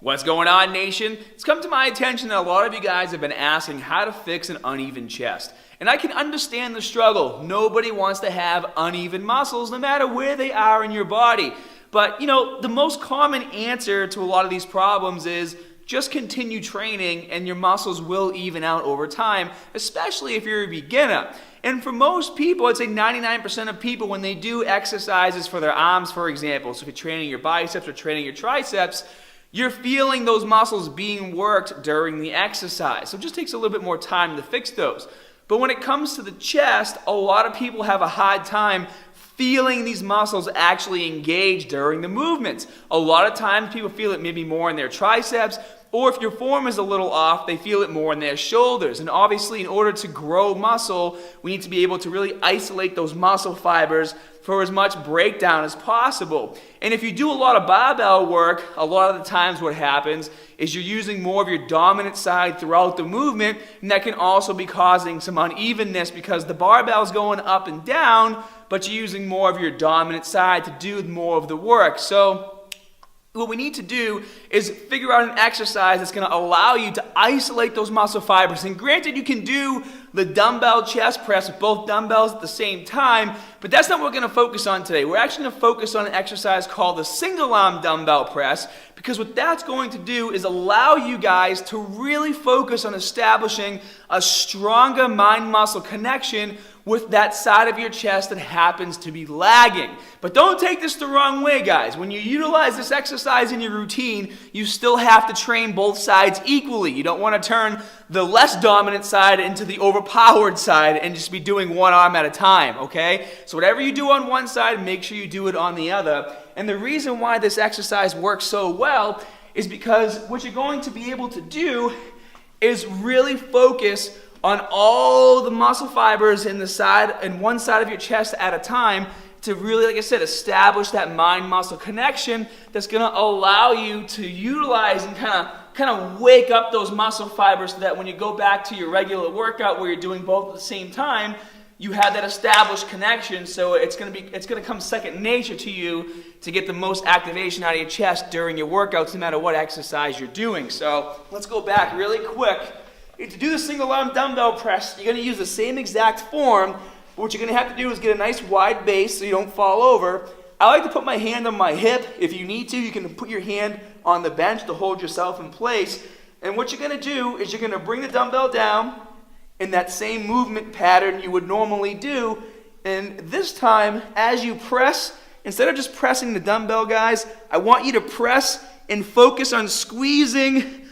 What's going on, nation? It's come to my attention that a lot of you guys have been asking how to fix an uneven chest. And I can understand the struggle. Nobody wants to have uneven muscles no matter where they are in your body. But, the most common answer to a lot of these problems is just continue training and your muscles will even out over time, especially if you're a beginner. And for most people, I'd say 99% of people, when they do exercises for their arms, for example, so if you're training your biceps or training your triceps, you're feeling those muscles being worked during the exercise. So it just takes a little bit more time to fix those. But when it comes to the chest, a lot of people have a hard time feeling these muscles actually engage during the movements. A lot of times people feel it maybe more in their triceps, or if your form is a little off, they feel it more in their shoulders. And obviously, in order to grow muscle, we need to be able to really isolate those muscle fibers for as much breakdown as possible. And if you do a lot of barbell work, a lot of the times what happens is you're using more of your dominant side throughout the movement, and that can also be causing some unevenness because the barbell's going up and down, but you're using more of your dominant side to do more of the work. So what we need to do is figure out an exercise that's going to allow you to isolate those muscle fibers. And granted, you can do the dumbbell chest press with both dumbbells at the same time, but that's not what we're going to focus on today. We're actually going to focus on an exercise called the single arm dumbbell press, because what that's going to do is allow you guys to really focus on establishing a stronger mind-muscle connection with that side of your chest that happens to be lagging. But don't take this the wrong way, guys. When you utilize this exercise in your routine, you still have to train both sides equally. You don't want to turn the less dominant side into the overpowered side and just be doing one arm at a time, okay? So whatever you do on one side, make sure you do it on the other. And the reason why this exercise works so well is because what you're going to be able to do is really focus on all the muscle fibers in one side of your chest at a time to really, like I said, establish that mind-muscle connection that's going to allow you to utilize and kind of wake up those muscle fibers so that when you go back to your regular workout where you're doing both at the same time, you have that established connection, so it's going to come second nature to you to get the most activation out of your chest during your workouts, no matter what exercise you're doing. So let's go back really quick. To do the single arm dumbbell press, you're going to use the same exact form, but what you're going to have to do is get a nice wide base so you don't fall over. I like to put my hand on my hip. If you need to, you can put your hand on the bench to hold yourself in place. And what you're going to do is you're going to bring the dumbbell down in that same movement pattern you would normally do. And this time, as you press, instead of just pressing the dumbbell, guys, I want you to press and focus on squeezing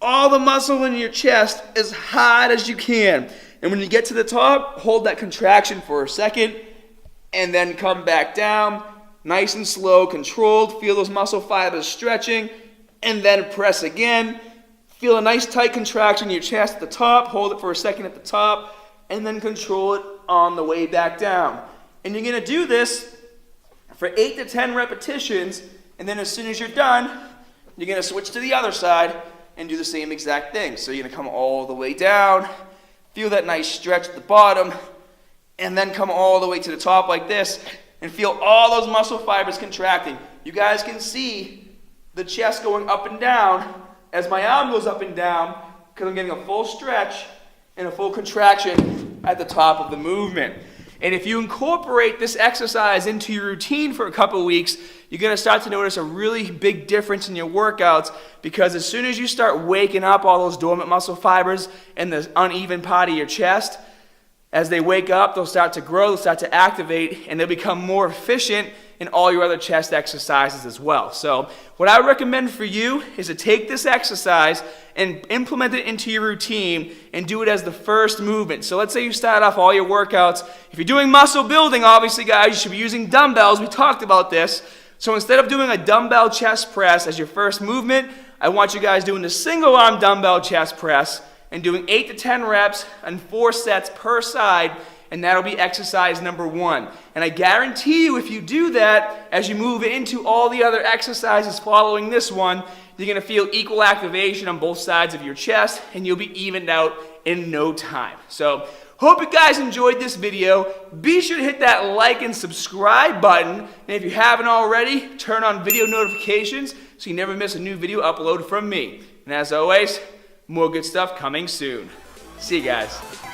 all the muscle in your chest as hard as you can. And when you get to the top, hold that contraction for a second and then come back down. Nice and slow, controlled. Feel those muscle fibers stretching and then press again. Feel a nice tight contraction in your chest at the top. Hold it for a second at the top and then control it on the way back down. And you're going to do this for 8 to 10 repetitions, and then as soon as you're done, you're going to switch to the other side and do the same exact thing. So you're going to come all the way down, feel that nice stretch at the bottom, and then come all the way to the top like this, and feel all those muscle fibers contracting. You guys can see the chest going up and down as my arm goes up and down, because I'm getting a full stretch and a full contraction at the top of the movement. And if you incorporate this exercise into your routine for a couple of weeks, you're going to start to notice a really big difference in your workouts, because as soon as you start waking up all those dormant muscle fibers in the uneven part of your chest, as they wake up, they'll start to grow, they'll start to activate, and they'll become more efficient in all your other chest exercises as well. So what I recommend for you is to take this exercise and implement it into your routine and do it as the first movement. So let's say you start off all your workouts. If you're doing muscle building, obviously, guys, you should be using dumbbells. We talked about this. So instead of doing a dumbbell chest press as your first movement, I want you guys doing the single arm dumbbell chest press and doing 8 to 10 reps and 4 sets per side, and that'll be exercise number 1. And I guarantee you, if you do that, as you move into all the other exercises following this one, you're going to feel equal activation on both sides of your chest, and you'll be evened out in no time. So Hope you guys enjoyed this video. Be sure to hit that like and subscribe button. And if you haven't already, turn on video notifications so you never miss a new video upload from me. And as always, more good stuff coming soon. See you guys.